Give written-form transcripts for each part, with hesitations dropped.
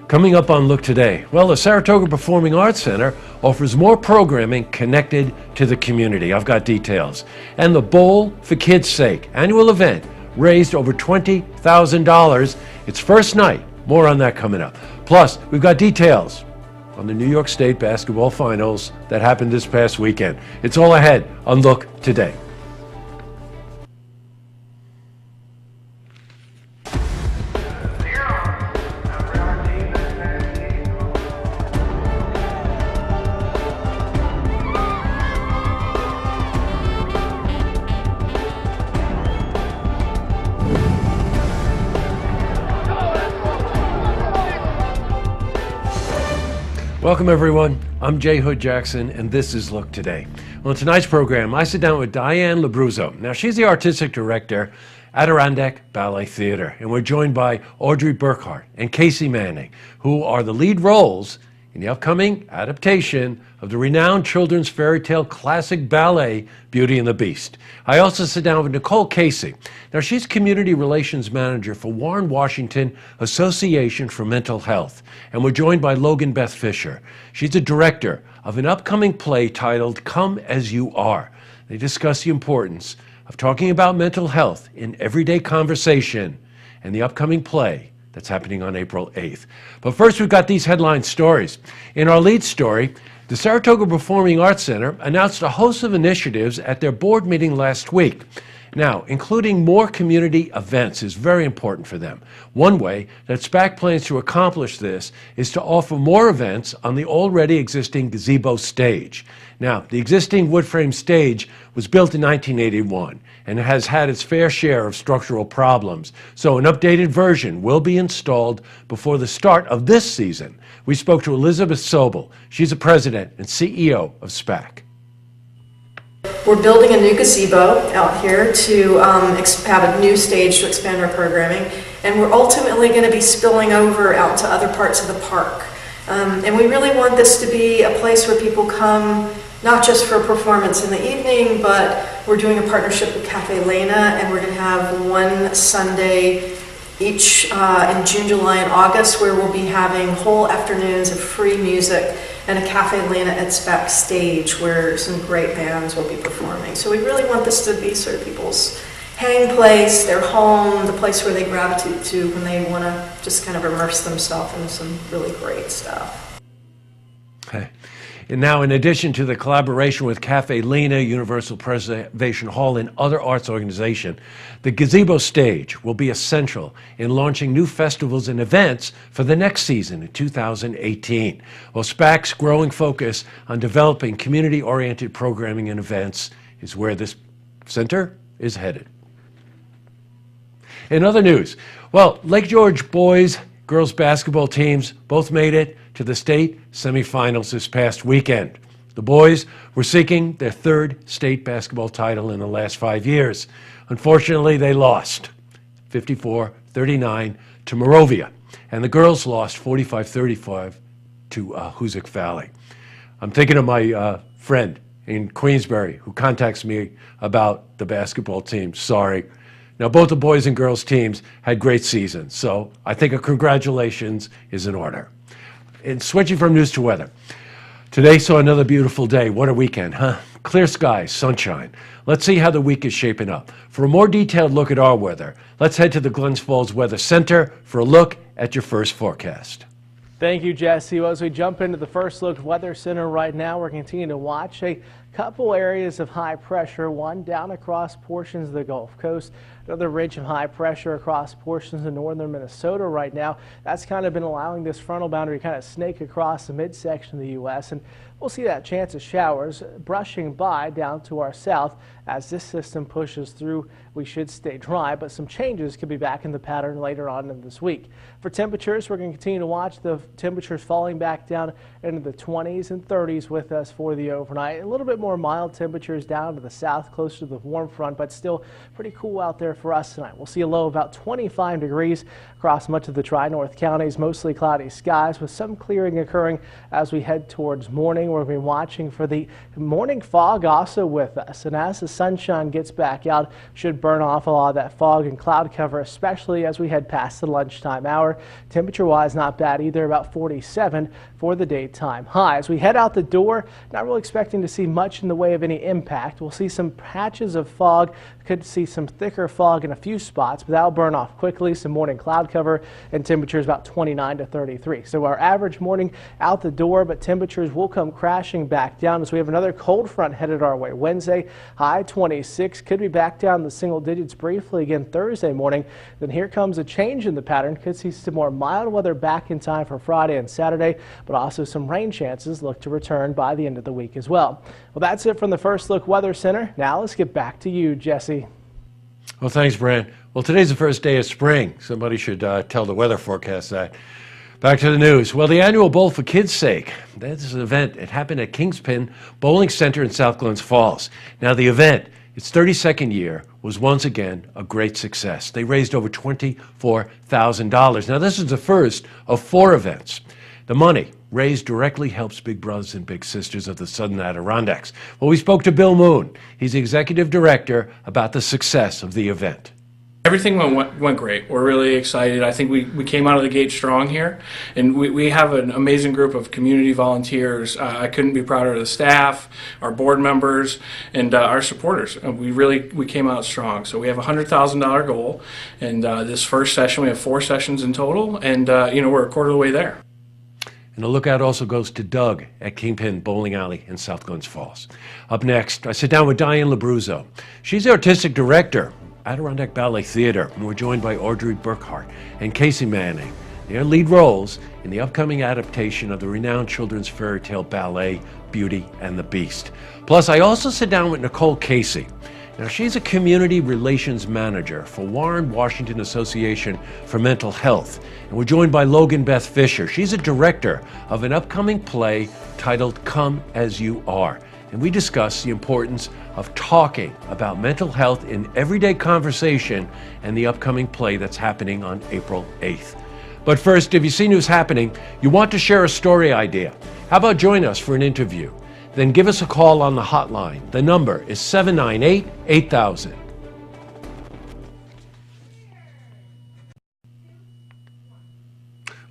Coming up on Look Today, well, the Saratoga Performing Arts Center offers more programming connected to the community. I've got details. And the Bowl for Kids' Sake annual event raised over $20,000 its first night. More on that coming up. Plus, we've got details on the New York State basketball finals that happened this past weekend. It's all ahead on Look Today. Welcome everyone, I'm Jay Hood Jackson and this is Look Today. On tonight's program, I sit down with Diane Labruzzo. Now she's the artistic director at Adirondack Ballet Theater, and we're joined by Audrey Burkhart and Casey Manning, who are the lead roles in the upcoming adaptation of the renowned children's fairy tale classic ballet, Beauty and the Beast. I also sit down with Nicole Casey. Now she's Community Relations Manager for Warren Washington Association for Mental Health. And we're joined by Logan Beth Fisher. She's the director of an upcoming play titled Come As You Are. They discuss the importance of talking about mental health in everyday conversation and the upcoming play that's happening on April 8th. But first, we've got these headline stories. In our lead story, the Saratoga Performing Arts Center announced a host of initiatives at their board meeting last week. Now, including more community events is very important for them. One way that SPAC plans to accomplish this is to offer more events on the already existing gazebo stage. Now, the existing wood frame stage was built in 1981 and has had its fair share of structural problems. So an updated version will be installed before the start of this season. We spoke to Elizabeth Sobel. She's the president and CEO of SPAC. We're building a new gazebo out here to have a new stage to expand our programming, and we're ultimately going to be spilling over out to other parts of the park. And we really want this to be a place where people come not just for a performance in the evening, but we're doing a partnership with Cafe Lena, and we're going to have one Sunday each in June, July, and August where we'll be having whole afternoons of free music and a Cafe Lena at SPAC stage where some great bands will be performing. So we really want this to be sort of people's hang place, their home, the place where they gravitate to when they want to just kind of immerse themselves in some really great stuff. Okay. And now, in addition to the collaboration with Cafe Lena, Universal Preservation Hall, and other arts organizations, the gazebo stage will be essential in launching new festivals and events for the next season in 2018. Well, SPAC's growing focus on developing community-oriented programming and events is where this center is headed. In other news, well, Lake George boys, girls basketball teams both made it to the state semifinals this past weekend. The boys were seeking their third state basketball title in the last 5 years. Unfortunately, they lost 54-39 to Morovia, and the girls lost 45-35 to Hoosick Valley. I'm thinking of my friend in Queensbury who contacts me about the basketball team. Sorry. Now, both the boys and girls teams had great seasons, so I think a congratulations is in order. And switching from news to weather. Today saw another beautiful day. What a weekend, huh? Clear skies, sunshine. Let's see how the week is shaping up. For a more detailed look at our weather, let's head to the Glens Falls Weather Center for a look at your first forecast. Thank you, Jesse. Well, as we jump into the first look Weather Center right now, we're continuing to watch a couple areas of high pressure, one down across portions of the Gulf Coast, another ridge of high pressure across portions of northern Minnesota right now. That's kind of been allowing this frontal boundary to kind of snake across the midsection of the U.S. and we'll see that chance of showers brushing by down to our south. As this system pushes through, we should stay dry, but some changes could be back in the pattern later on in this week. For temperatures, we're going to continue to watch the temperatures falling back down into the 20s and 30s with us for the overnight. A little bit more more mild temperatures down to the south, closer to the warm front, but still pretty cool out there for us tonight. We'll see a low of about 25 degrees across much of the Tri-North counties, mostly cloudy skies with some clearing occurring as we head towards morning. We're going to be watching for the morning fog also with us, and as the sunshine gets back out, should burn off a lot of that fog and cloud cover, especially as we head past the lunchtime hour. Temperature-wise, not bad either, about 47 for the daytime high. As we head out the door, not really expecting to see much in the way of any impact. We'll see some patches of fog, could see some thicker fog in a few spots, but that'll burn off quickly. Some morning cloud cover and temperatures about 29 to 33. So our average morning out the door, but temperatures will come crashing back down as we have another cold front headed our way. Wednesday, high 26, could be back down the single digits briefly again Thursday morning. Then here comes a change in the pattern. Could see some more mild weather back in time for Friday and Saturday, but also some rain chances look to return by the end of the week as well. Well, that's it from the First Look Weather Center. Now let's get back to you, Jesse. Well, thanks, Brant. Well, today's the first day of spring. Somebody should tell the weather forecast that. Back to the news. Well, the annual Bowl for Kids' Sake. That's an event. It happened at Kingspin Bowling Center in South Glens Falls. Now, the event, its 32nd year, was once again a great success. They raised over $24,000. Now, this is the first of 4 events. The money raised directly helps big brothers and big sisters of the Southern Adirondacks. Well, we spoke to Bill Moon. He's the executive director, about the success of the event. Everything went great. We're really excited. I think we came out of the gate strong here, and we have an amazing group of community volunteers. I couldn't be prouder of the staff, our board members, and our supporters. We came out strong. So we have a $100,000 goal, and this first session, we have 4 sessions in total, and we're a quarter of the way there. And the lookout also goes to Doug at Kingpin Bowling Alley in South Glens Falls. Up next, I sit down with Diane Labruzzo. She's the artistic director, Adirondack Ballet Theater, and we're joined by Audrey Burkhart and Casey Manning. Their lead roles in the upcoming adaptation of the renowned children's fairy tale ballet, Beauty and the Beast. Plus, I also sit down with Nicole Casey. Now, she's a community relations manager for Warren Washington Association for Mental Health. And we're joined by Logan Beth Fisher. She's a director of an upcoming play titled Come As You Are. And we discuss the importance of talking about mental health in everyday conversation and the upcoming play that's happening on April 8th. But first, if you see news happening, you want to share a story idea, how about join us for an interview? Then give us a call on the hotline. The number is 798-8000.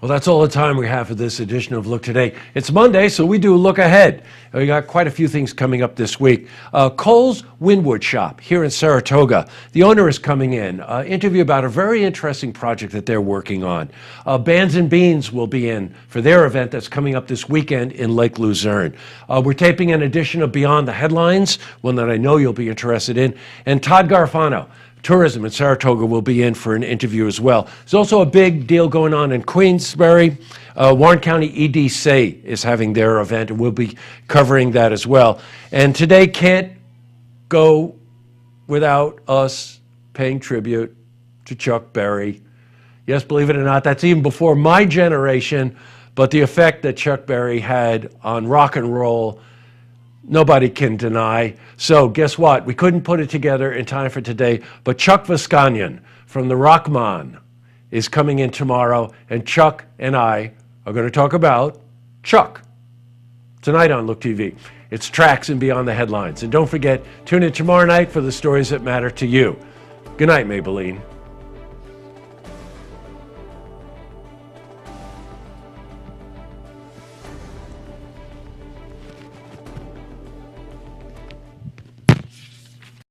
Well, that's all the time we have for this edition of Look Today. It's Monday, so we do a look ahead. We got quite a few things coming up this week. Cole's Windwood Shop here in Saratoga. The owner is coming in. Interview about a very interesting project that they're working on. Bands and Beans will be in for their event that's coming up this weekend in Lake Luzerne. We're taping an edition of Beyond the Headlines, one that I know you'll be interested in. And Todd Garfano, Tourism in Saratoga, will be in for an interview as well. There's also a big deal going on in Queensbury. Warren County EDC is having their event, and we'll be covering that as well. And today can't go without us paying tribute to Chuck Berry. Yes, believe it or not, that's even before my generation, but the effect that Chuck Berry had on rock and roll, nobody can deny. So guess what? We couldn't put it together in time for today, but Chuck Viscanian from the Rockman is coming in tomorrow, and Chuck and I are going to talk about Chuck tonight on Look TV. It's Tracks and Beyond the Headlines. And don't forget, tune in tomorrow night for the stories that matter to you. Good night, Maybelline.